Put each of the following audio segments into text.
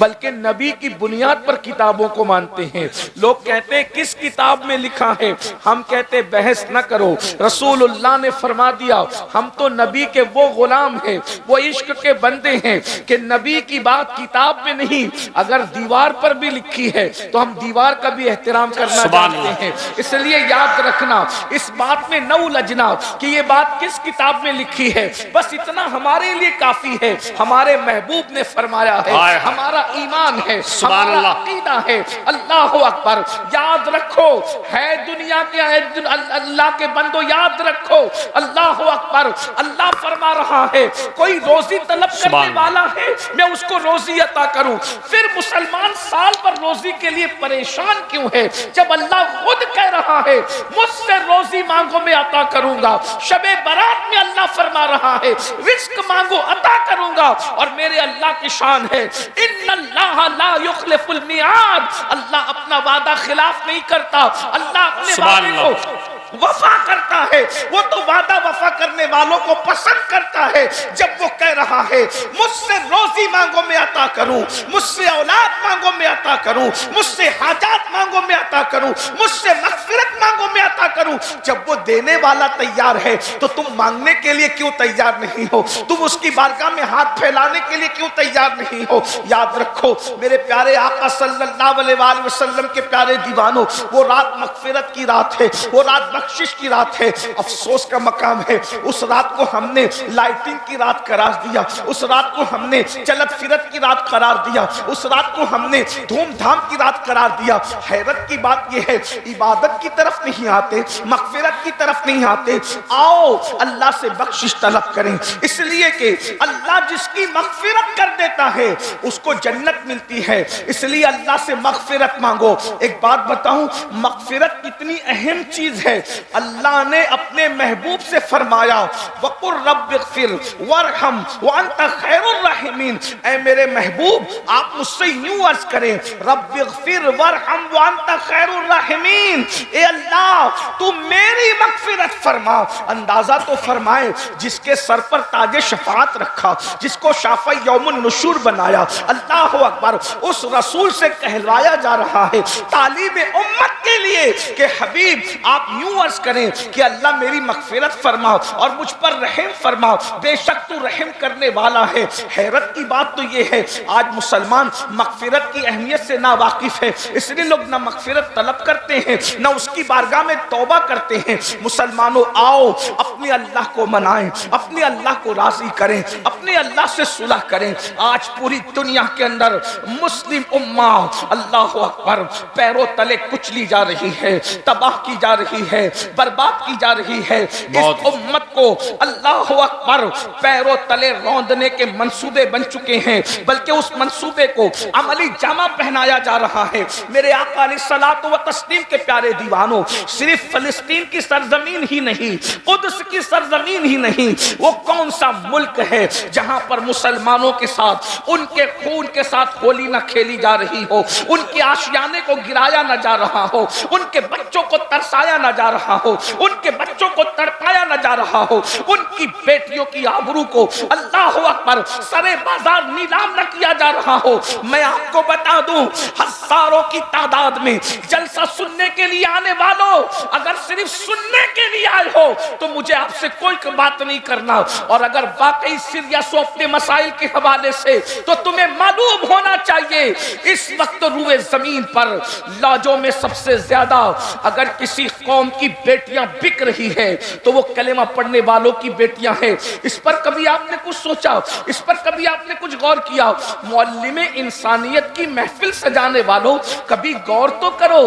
بلکہ نبی کی بنیاد پر کتابوں کو مانتے ہیں۔ لوگ کہتے ہیں کس کتاب میں لکھا ہے، ہم کہتے بحث نہ کرو، رسول اللہ نے فرما دیا، ہم تو نبی کے وہ غلام ہیں، وہ عشق کے بندے ہیں کہ نبی کی بات کتاب میں نہیں، اگر دیوار پر بھی لکھی ہے تو ہم دیوار کا بھی احترام کرنا جانتے ہیں۔ اس لیے یاد رکھنا، اس بات میں نہ الجھنا کہ یہ بات کس کتاب میں لکھی ہے، بس اتنا ہمارے لیے کافی ہے، ہمارے محبوب نے فرمایا ہے، ہمارا ایمان ہے، ہمارا عقیدہ ہے۔ اللہ اکبر، یاد رکھو، ہے دنیا کے اللہ کے بندو، یاد رکھو، اللہ اکبر، اللہ فرما رہا ہے کوئی روزی طلب کرنے والا ہے میں اس کو روزی عطا کروں۔ پھر مسلمان سال پر روزی کے لیے پریشان کیوں ہے جب اللہ خود کہہ رہا ہے مجھ سے روزی مانگو میں عطا کروں گا۔ شب برات میں اللہ فرما رہا ہے رزق مانگو عطا کروں گا، اور میرے اللہ کی شان ہے ان اللہ لا یخلف المیعاد، اللہ اپنا وعدہ خلاف نہیں کرتا، اللہ اپنے وعدے کو وفا کرتا ہے۔ وہ تو وعدہ وفا کرنے والوں کو پسند کرتا ہے جب وہ کہہ رہا ہے مجھ سے روزی مانگو میں عطا کروں، مجھ سے اولاد مانگو میں عطا کروں، مجھ سے حاجات مانگو میں عطا کروں، مجھ سے مغفرت مانگو میں عطا کروں۔ جب وہ دینے والا تیار ہے تو تم مانگنے کے لیے کیوں تیار نہیں ہو؟ تم اس کی بارگاہ میں ہاتھ پھیلانے کے لیے کیوں تیار نہیں ہو؟ یاد رکھو میرے پیارے آقا صلی اللہ علیہ وآلہ وسلم کے پیارے دیوانوں، وہ رات مغفرت کی رات ہے، وہ رات بخشش کی رات ہے، افسوس کا مقام ہے اس رات کو ہم نے لائٹنگ کی رات قرار دیا، اس رات کو ہم نے چلت فرت کی رات قرار دیا، اس رات کو ہم نے دھوم دھام کی رات قرار دیا۔ حیرت کی بات یہ ہے عبادت کی طرف نہیں آتے، مغفرت کی طرف نہیں آتے۔ آؤ اللہ سے بخشش طلب کریں، اس لیے کہ اللہ جس کی مغفرت کر دیتا ہے اس کو جنت ملتی ہے، اس لیے اللہ سے مغفرت مانگو۔ ایک بات بتاؤں، مغفرت کتنی اہم چیز ہے۔ اللہ نے اپنے محبوب سے فرمایا وَقُلْ رَبِّ اغْفِرْ وَارْحَمْ وَأَنْتَ خَيْرُ الرَّاحِمِينَ، اے میرے محبوب آپ مجھ سے یوں عرض کریں رب اغفر وارحم وانت خیر الراحمین، اے اللہ تو میری مغفرت فرما۔ اندازہ تو فرمائے جس کے سر پر تاج شفاعت رکھا، جس کو شافع یوم النشور بنایا، اللہ اکبر، اس رسول سے کہلوایا جا رہا ہے تعلیم امت کے لیے کہ حبیب آپ یوں عرض کریں کہ اللہ میری مغفرت فرما اور مجھ پر رحم فرما، بے شک تو رحم کرنے والا ہے۔ حیرت کی بات تو یہ ہے آج مسلمان مغفرت کی اہمیت سے نا واقف ہے، اس لیے لوگ نہ مغفرت طلب کرتے ہیں نہ اس کی بارگاہ میں توبہ کرتے ہیں۔ مسلمانوں آؤ اپنے اللہ کو منائیں، اپنے اللہ کو راضی کریں، اپنے اللہ سے صلح کریں۔ آج پوری دنیا کے اندر مسلم امہ اللہ اکبر پیروں تلے کچلی جا رہی ہے، تباہ کی جا رہی ہے، برباد کی جا رہی ہے۔ اس امت کو اللہ اکبر پیروں تلے روندنے کے منصوبے بن چکے ہیں، بلکہ اس منصوبے کو عملی جامہ پہنایا جا رہا ہے۔ میرے آقا علیہ الصلوۃ والتسلیم کے پیارے دیوانوں، صرف فلسطین کی سرزمین ہی نہیں، قدس کی سرزمین ہی نہیں، وہ کون سا ملک ہے جہاں پر مسلمانوں کے ساتھ ان کے خون کے ساتھ ہولی نہ کھیلی جا رہی ہو، ان کے آشیانے کو گرایا نہ جا رہا ہو، ان کے بچوں کو ترسایا نہ جا رہا ہو، ان کے بچوں کو تڑپایا نہ جا رہا ہو، ان کی بیٹیوں کی آبرو کو اللہ اکبر سرے بازار نیلام نہ کیا جا رہا ہو۔ میں آپ کو بتا دوں ہزاروں کی تعداد میں جلسہ سننے کے لیے آنے والوں، اگر صرف سننے کے لیے آئے ہو تو مجھے آپ سے کوئی بات نہیں کرنا، اور اگر واقعی سیریس ہو اپنے مسائل کے حوالے سے تو تمہیں معلوم ہونا چاہیے اس وقت روئے زمین پر لاجوں میں سب سے زیادہ اگر کسی قوم کی بیٹیاں بک رہی ہے تو وہ کلمہ پڑھنے والوں کی بیٹیاں ہیں۔ اس پر کبھی آپ نے کچھ سوچا؟ اس پر کبھی آپ نے کچھ غور کیا؟ معلم انسانیت کی محفل سجانے والوں کبھی غور تو کرو،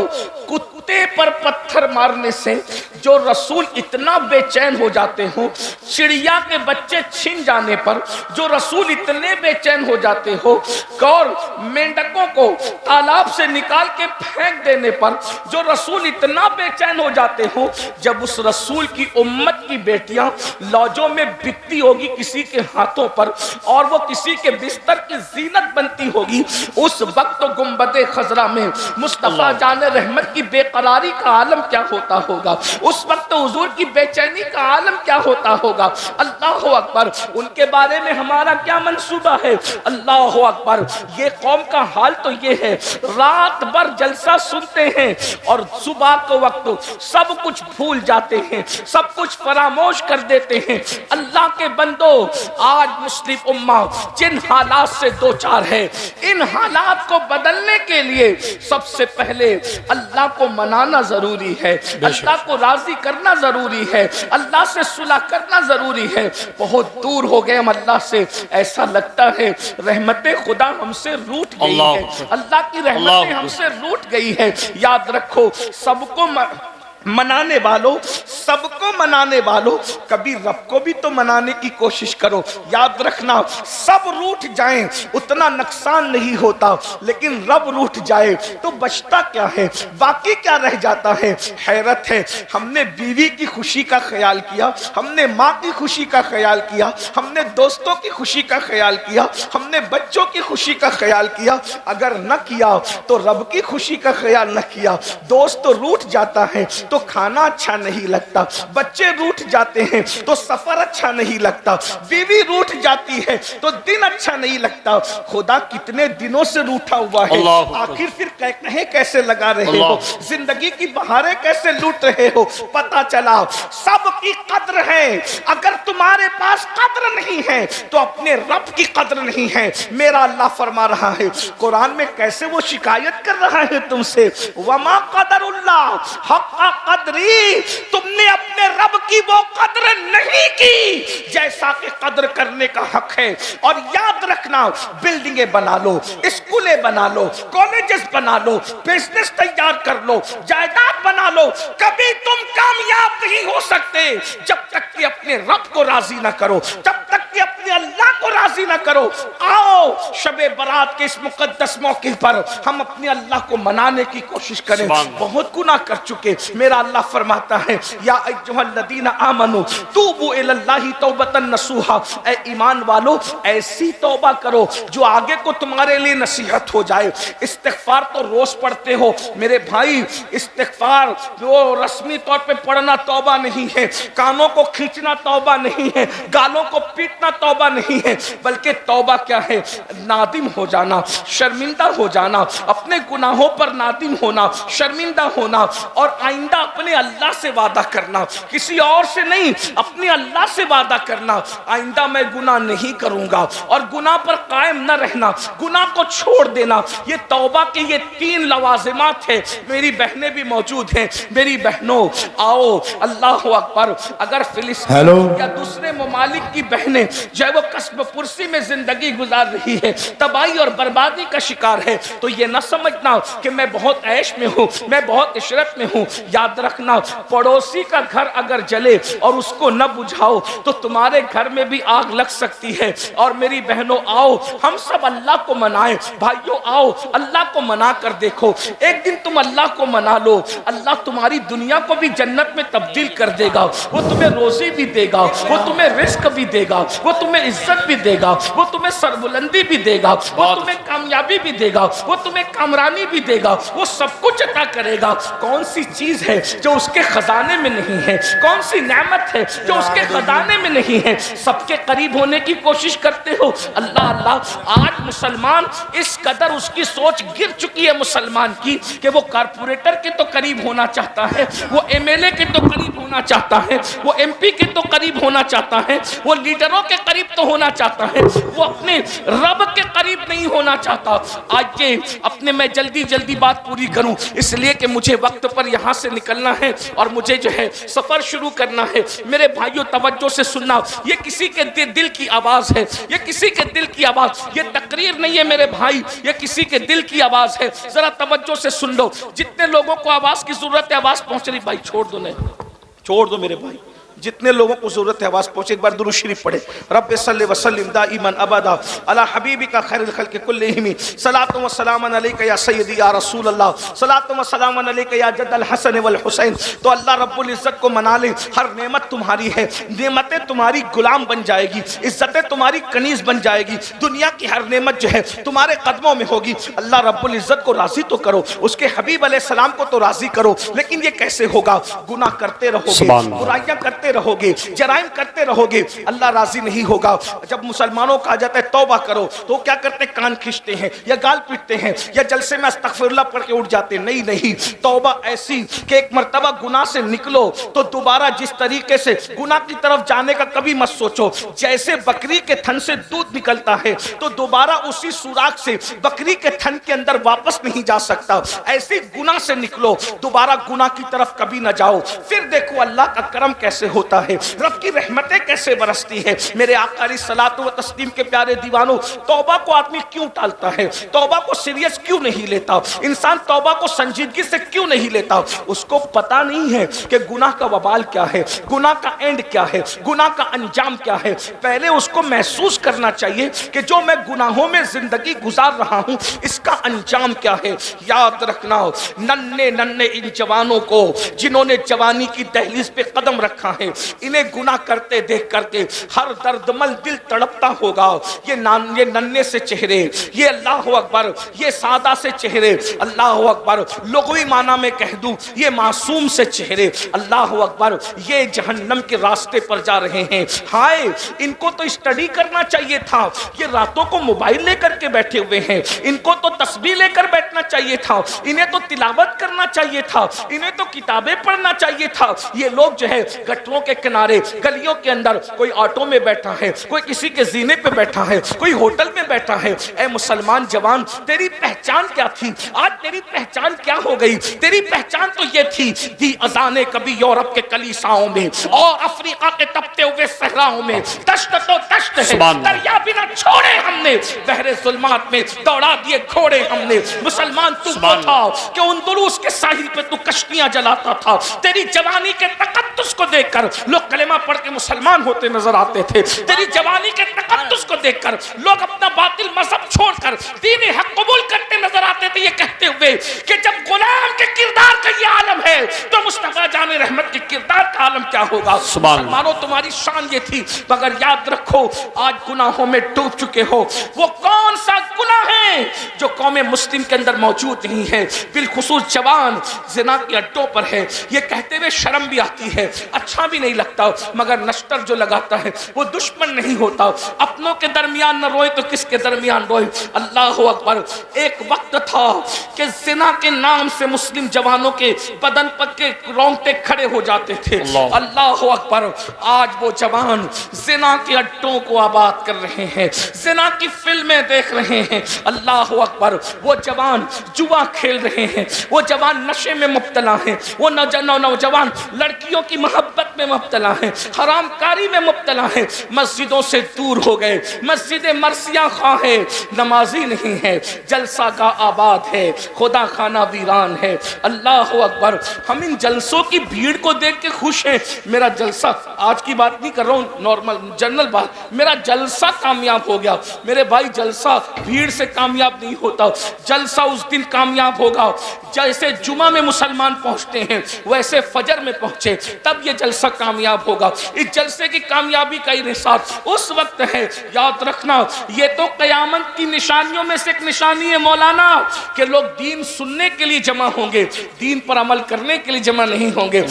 کتے پر پتھر مارنے سے جو رسول اتنا بے چین ہو جاتے ہوں، چڑیا کے بچے چھن جانے پر جو رسول اتنے بے چین ہو جاتے ہو، اور مینڈکوں کو تالاب سے نکال کے پھینک دینے پر جو رسول اتنا بے چین ہو جاتے ہوں، جب اس رسول کی امت کی بیٹیاں لاجوں میں بکتی ہوگی کسی کے ہاتھوں پر اور وہ کسی کے بستر کی زینت بنتی ہوگی، اس وقت گنبد خضرا میں مصطفیٰ جان رحمت کی بے قراری کا عالم کیا ہوتا ہوگا، اس اس وقت حضور کی بے چینی کا عالم کیا ہوتا ہوگا. اللہ اکبر. ان کے بارے میں ہمارا کیا منصوبہ ہے؟ اللہ اکبر. یہ قوم کا حال تو یہ ہے، رات بھر جلسہ سنتے ہیں اور صبح کو وقت سب کچھ بھول جاتے ہیں، سب کچھ فراموش کر دیتے ہیں. اللہ کے بندو، آج مسلم امہ جن حالات سے دو چار ہے، ان حالات کو بدلنے کے لیے سب سے پہلے اللہ کو منانا ضروری ہے، اللہ کو راضی کرنا ضروری ہے، اللہ سے صلح کرنا ضروری ہے. بہت دور ہو گئے ہم اللہ سے، ایسا لگتا ہے رحمت خدا ہم سے روٹ گئی ہے، اللہ کی رحمتیں ہم سے روٹ گئی ہے. یاد رکھو، سب کو منانے والوں، سب کو منانے والوں، کبھی رب کو بھی تو منانے کی کوشش کرو. یاد رکھنا، سب روٹ جائیں اتنا نقصان نہیں ہوتا، لیکن رب روٹ جائے تو بچتا کیا ہے، باقی کیا رہ جاتا ہے؟ حیرت ہے. ہم نے بیوی کی خوشی کا خیال کیا، ہم نے ماں کی خوشی کا خیال کیا، ہم نے دوستوں کی خوشی کا خیال کیا، ہم نے بچوں کی خوشی کا خیال کیا. اگر نہ کیا تو رب کی خوشی کا خیال نہ کیا. دوست تو روٹ جاتا ہے تو کھانا اچھا نہیں لگتا، بچے روٹ جاتے ہیں تو سفر اچھا نہیں لگتا، بیوی روٹ جاتی ہے تو دن اچھا نہیں لگتا. خدا کتنے دنوں سے روٹا ہوا ہے، آخر پھر کہیں کیسے لگا رہے ہو، زندگی کی بہاریں کیسے لوٹ رہے ہو؟ پتا چلا سب کی قدر ہے، اگر تمہارے پاس قدر نہیں ہے تو اپنے رب کی قدر نہیں ہے. میرا اللہ فرما رہا ہے قرآن میں، کیسے وہ شکایت کر رہا ہے تم سے، وما قدر اللہ حق قدری، تم نے اپنے رب کی وہ قدر نہیں کی جیسا کہ قدر کرنے کا حق ہے. اور یاد رکھنا، بلڈنگیں بنا لو، اسکولیں بنا لو، کالجز بنا لو، بزنس تیار کر لو، جائیداد بنا لو، کبھی تم کامیاب نہیں ہو سکتے جب تک کہ اپنے رب کو راضی نہ کرو، جب تک کہ اپنے اللہ کو راضی نہ کرو. آؤ شب برات کے اس مقدس موقع پر ہم اپنے اللہ کو منانے کی کوشش کریں. بہت گناہ کر چکے. میرا اللہ فرماتا ہے، یا ایھا الذین آمنوا توبوا الی اللہ توبۃ نصوحا، اے ایمان والو ایسی توبہ کرو جو آگے کو تمہارے لیے نصیحت ہو جائے. استغفار تو روز پڑھتے ہو میرے بھائی، استغفار وہ رسمی طور پہ پڑھنا توبہ نہیں ہے، کانوں کو کھینچنا توبہ نہیں ہے، گالوں کو پیٹنا توبہ نہیں ہے، بلکہ توبہ کیا ہے؟ نادم ہو جانا، شرمندہ ہو جانا، اپنے گناہوں پر نادم ہونا، شرمندہ ہونا، اور آئندہ اپنے اللہ سے وعدہ کرنا، کسی اور سے نہیں، اپنے اللہ سے وعدہ کرنا، آئندہ میں گناہ نہیں کروں گا، اور گناہ پر قائم نہ رہنا، گناہ کو چھوڑ دینا. یہ توبہ کے یہ 3 لوازمات ہیں. میری بہنیں بھی موجود ہیں، میری بہنوں آؤ، اللہ اکبر. اگر فلسطین یا دوسرے ممالک کی بہنیں جو ہے وہ کسب پرسی میں زندگی گزار رہی ہے، تباہی اور بربادی کا شکار ہے، تو یہ نہ سمجھنا کہ میں بہت عیش میں ہوں، میں بہت عشرت میں ہوں. یاد رکھنا، پڑوسی کا گھر اگر جلے اور اس کو نہ بجھاؤ تو تمہارے گھر میں بھی آگ لگ سکتی ہے. اور میری بہنوں آؤ، ہم سب اللہ کو منائیں. بھائیوں آؤ، اللہ کو منا کر دیکھو. ایک دن تم اللہ کو منا لو، اللہ تمہاری دنیا کو بھی جنت میں تبدیل کر دے گا. وہ تمہیں روزی بھی دے گا، وہ تمہیں رزق بھی دے گا، وہ تمہیں عزت بھی دے گا، وہ تمہیں سربلندی بھی دے گا، وہ تمہیں کامیابی بھی دے گا، وہ تمہیں کامرانی بھی دے گا، وہ سب کچھ عطا کرے گا. کون سی چیز ہے جو اس کے خزانے میں نہیں ہے؟ کون سی نعمت ہے جو اس کے خزانے میں نہیں ہے؟ سب کے قریب ہونے کی کوشش کرتے ہو. اللہ اللہ، آج مسلمان اس قدر اس کی سوچ گر چکی ہے مسلمان کی کہ وہ کارپوریٹر کے تو قریب ہونا چاہتا ہے، وہ ایم ایل اے کے تو قریب ہونا چاہتا ہے، وہ ایم پی کے تو قریب ہونا چاہتا ہے، وہ لیڈروں کے قریب تو ہونا چاہتا ہے، وہ اپنے رب کے قریب نہیں ہونا چاہتا. آج یہ اپنے میں جلدی بات پوری کروں اس لیے کہ مجھے وقت پر یہاں سے نکلنا ہے اور مجھے جو ہے سفر شروع کرنا ہے. میرے بھائیوں توجہ سے سننا، یہ کسی کے دل کی آواز ہے، یہ کسی کے دل کی آواز، یہ تقریر نہیں ہے میرے بھائی، یہ کسی کے دل کی آواز ہے. ذرا توجہ سے سن لو. جتنے لوگوں کو آواز کی ضرورت ہے آواز پہنچ رہی، بھائی چھوڑ دو، نہیں چھوڑ دو میرے بھائی، جتنے لوگوں کو ضرورت ہے آواز پہنچے، ایک بار درود شریف پڑھے۔ رب صلی وسلم دائما ابدا علی حبیبک خیر الخلق کلہم، صلاۃ و سلام علیک یا سیدی یا رسول اللہ، صلاۃ و سلام علیک یا جد الحسن والحسین۔ تو اللہ رب العزت کو منا لے، ہر نعمت تمہاری ہے، نعمتیں تمہاری غلام بن جائے گی، عزتیں تمہاری کنیز بن جائے گی، دنیا کی ہر نعمت جو ہے تمہارے قدموں میں ہوگی۔ اللہ رب العزت کو راضی تو کرو، اس کے حبیب علیہ السلام کو تو راضی کرو، لیکن یہ کیسے ہوگا؟ گناہ کرتے رہو گے، برائیاں کرتے رہو گے، جرائم کرتے رہو گے، اللہ راضی نہیں ہوگا۔ جب مسلمانوں کا جاتا ہے توبہ کرو تو کیا کرتے ہیں؟ کان کھینچتے ہیں یا گال پیٹتے ہیں یا جلسے میں استغفر اللہ پڑھ کے اٹھ جاتے ہیں۔ نہیں، توبہ ایسی کہ ایک مرتبہ گناہ سے نکلو تو دوبارہ جس طریقے سے گناہ کی طرف جانے کا کبھی مت سوچو۔ جیسے بکری کے تھن سے دودھ نکلتا ہے تو دوبارہ اسی سوراخ سے بکری کے تھن کے اندر واپس نہیں جا سکتا، ایسی گناہ سے نکلو، دوبارہ گناہ کی طرف کبھی نہ جاؤ۔ پھر دیکھو اللہ کا کرم کیسے ہوتا ہے، رب کی رحمتیں کیسے برستی ہے۔ میرے آقا علیہ الصلوۃ والتسلیم کے پیارے دیوانوں، توبہ کو آدمی کیوں ٹالتا ہے؟ توبہ کو سیریس کیوں نہیں لیتا؟ انسان توبہ کو سنجیدگی سے کیوں نہیں لیتا؟ اس کو پتا نہیں ہے کہ گناہ کا وبال کیا ہے، گناہ کا اینڈ کیا ہے، گناہ کا انجام کیا ہے۔ پہلے اس کو محسوس کرنا چاہیے کہ جو میں گناہوں میں زندگی گزار رہا ہوں اس کا انجام کیا ہے۔ یاد رکھنا، ننھے ان جوانوں کو جنہوں نے جوانی کی دہلیز پہ قدم رکھا ہے، انہیں گناہ کرتے دیکھ کر کے ہر دردمل دل تڑپتا ہوگا۔ یہ ننھے سے چہرے، یہ اللہ اکبر، یہ سادہ سے چہرے، اللہ اکبر، لغوی معنی میں کہہ دوں یہ معصوم سے چہرے، اللہ اکبر، یہ جہنم کے راستے پر جا رہے ہیں۔ ہائے، ان کو تو اسٹڈی کرنا چاہیے تھا، یہ راتوں کو موبائل لے کر کے بیٹھے ہوئے ہیں، ان کو تو تسبیح لے کر بیٹھنا چاہیے تھا، انہیں تو تلاوت کرنا چاہیے تھا، انہیں تو کتابیں پڑھنا چاہیے تھا۔ یہ لوگ جو ہے گٹروں کے کنارے، گلیوں کے اندر، کوئی آٹو میں بیٹھا ہے، کوئی کسی کے زینے پہ بیٹھا ہے، کوئی ہوٹل میں بیٹھا ہے۔ اے مسلمان جوان، تیری پہچان کیا تھی؟ آج تیری پہچان کیا ہو گئی؟ تیری پہچان تو یہ تھی، دی اذانیں کبھی یورپ کے کلیساؤں میں اور افریقہ کے تپتے ہوئے صحراؤں میں، دشت تو دشت ہے، دریا بھی نہ چھوڑے ہم نے، بحر ظلمات میں دوڑا دیے گھوڑے ہم نے۔ مسلمان تو وہ تھا کہ اندلس کے ساحل پہ تو کشتیاں جلاتا تھا، تیری جوانی کے تقدس کو دیکھ کر لوگ کلمہ پڑھ کے مسلمان ہوتے نظر آتے تھے، تیری جوانی کے تقدس کو دیکھ کر لوگ اپنا باطل مذہب چھوڑ کر دین حق قبول کرتے نظر آتے تھے، یہ کہتے ہوئے کہ جب غلام کے کردار کا یہ عالم ہے تو مصطفیٰ جان رحمت کے کردار کا عالم کیا ہوگا؟ مسلمانوں تمہاری شان یہ تھی، مگر یاد رکھو آج گناہوں میں ڈوب چکے ہو۔ وہ کون سا گناہ ہے جو قوم مسلم کے اندر موجود نہیں ہے؟ بالخصوص جوان زنا کے اڈوں پر ہے۔ یہ کہتے ہوئے شرم بھی آتی ہے، اچھا بھی نہیں لگتا، مگر نشتر جو لگاتا ہے وہ دشمن نہیں ہوتا۔ اپنوں کے درمیان نہ روئے تو کس کے درمیان روئے؟ اللہ اکبر۔ ایک وقت تھا کہ زنا کے نام سے مسلم جوانوں کے بدن پر کے رونگٹے کھڑے ہو جاتے تھے۔ اللہ اکبر۔ آج وہ جوان زنا کے اڈوں کو آباد کر رہے ہیں، زنا کی فلمیں دیکھ رہے ہیں۔ اللہ اکبر۔ وہ جوان جوا کھیل رہے ہیں، وہ جوان نشے میں مبتلا ہیں، وہ نوجوان لڑکیوں کی محبت میں مبتلا ہیں، حرام کاری میں مبتلا ہیں، مسجدوں سے دور ہو گئے، مسجد مرثیہ خواہ ہے، نمازی نہیں ہے، جلسہ کا آباد ہے، خدا خانہ ویران ہے۔ اللہ اکبر۔ ہم ان جلسوں کی بھیڑ کو دیکھ کے خوش ہیں۔ میرا جلسہ، آج کی بات نہیں کر رہا ہوں، نارمل جنرل بات، میرا جلسہ کامیاب ہو گیا۔ میرے بھائی، جلسہ بھیڑ سے کامیاب نہیں ہوتا، جلسہ اس دن کامیاب ہوگا جیسے جمعہ میں مسلمان پہنچتے ہیں ویسے فجر میں پہنچے، تب یہ جلسہ کامیاب ہوگا۔ اس جلسے کی کامیابی کا انحصار اس وقت ہے، یاد رکھنا، یہ تو قیامت کی نشانیوں میں سے ایک نشانی ہے مولانا، کہ لوگ دین سننے کے لیے جمع ہوں گے، دین پر عمل کرنے کے لیے جمع نہیں ہوں گے۔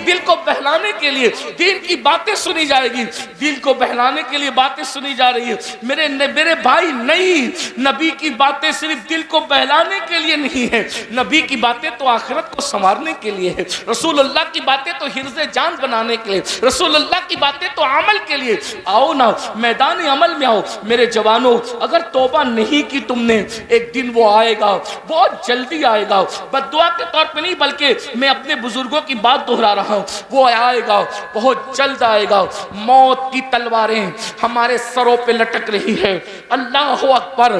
دل کو بہلانے کے لیے دین کی باتیں سنی جائے گی، دل کو بہلانے کے لیے باتیں سنی جا رہی ہے۔ میرے بھائی، نہیں، نبی کی باتیں صرف دل کو بہلانے کے لیے نہیں ہے، نبی کی باتیں تو آخرت کو سنوارنے کے لیے ہے، رسول اللہ کی باتیں تو حرز جان بنانے کے لیے، رسول اللہ کی باتیں تو عمل کے لیے۔ آؤ نا، میدان عمل میں آؤ میرے جوانوں۔ اگر توبہ نہیں کی تم نے، ایک دن وہ آئے گا، بہت جلدی آئے گا، بد دعا کے طور پہ نہیں بلکہ میں اپنے بزرگوں کی بات دہرا رہا ہوں، وہ آئے گا، بہت جلد آئے گا۔ موت کی تلواریں ہمارے سروں پہ لٹک رہی ہے۔ اللہ اکبر۔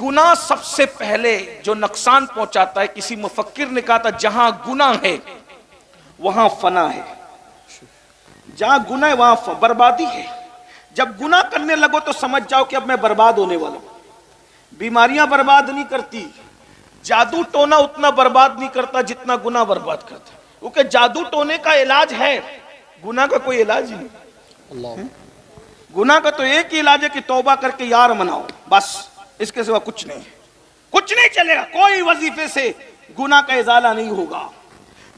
گناہ سب سے پہلے جو نقصان پہنچاتا ہے، کسی مفکر نے کہا تھا جہاں گناہ ہے وہاں فنا ہے، جہاں گناہ ہے وہاں بربادی ہے۔ جب گناہ کرنے لگو تو سمجھ جاؤ کہ اب میں برباد ہونے والا ہوں۔ بیماریاں برباد نہیں کرتی، جادو ٹونا اتنا برباد نہیں کرتا جتنا گناہ برباد کرتا، کیونکہ جادو ٹونے کا علاج ہے، گناہ کا کوئی علاج ہی نہیں۔ اللہ گناہ کا تو ایک ہی علاج ہے کہ توبہ کر کے یار مناؤ، بس اس کے سوا کچھ نہیں، کچھ نہیں چلے گا، کوئی وظیفے سے گناہ کا ازالہ نہیں ہوگا۔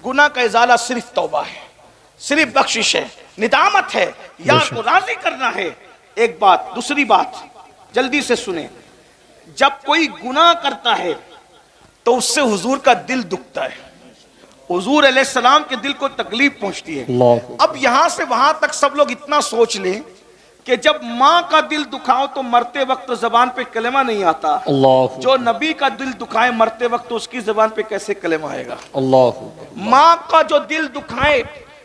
گناہ کا ازالہ صرف توبہ ہے، صرف بخشش ہے، ندامت ہے، یار کو راضی کرنا ہے۔ ایک بات، دوسری بات جلدی سے سنیں، جب کوئی گناہ کرتا ہے تو اس سے حضور کا دل دکھتا ہے، حضور علیہ السلام کے دل کو تکلیف پہنچتی ہے۔ اللہ اب یہاں سے وہاں تک سب لوگ اتنا سوچ لیں کہ جب ماں کا دل دکھاؤ تو مرتے وقت زبان پہ کلمہ نہیں آتا، اللہ جو نبی کا دل دکھائے مرتے وقت تو اس کی زبان پہ کیسے کلمہ آئے گا؟ اللہ ماں کا جو دل دکھائے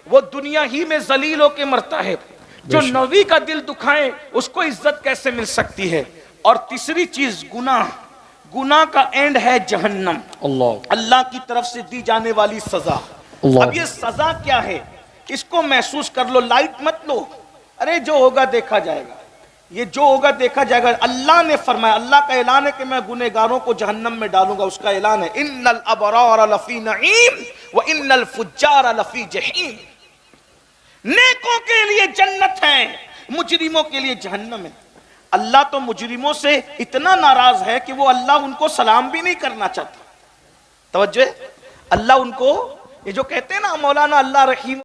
وہ دنیا ہی میں ذلیل ہو کے مرتا ہے، جو نبی کا دل دکھائے اس کو عزت کیسے مل سکتی ہے؟ اور تیسری چیز گناہ، گناہ کا اینڈ ہے جہنم، اللہ اللہ کی طرف سے دی جانے والی سزا۔ اللہ اب یہ سزا کیا ہے اس کو محسوس کر لو، لائٹ مت لو، ارے جو ہوگا دیکھا جائے گا، یہ جو ہوگا دیکھا جائے گا۔ اللہ نے فرمایا، اللہ کا اعلان ہے کہ میں گنہگاروں کو جہنم میں ڈالوں گا، اس کا اعلان ہے ان الابرار لفی نعیم وان الفجار لفی جحیم۔ نیکوں کے لیے جنت ہے، مجرموں کے لیے جہنم ہے۔ اللہ تو مجرموں سے اتنا ناراض ہے کہ وہ اللہ ان کو سلام بھی نہیں کرنا چاہتا۔ توجہ، اللہ ان کو، یہ جو کہتے ہیں نا مولانا اللہ رحیم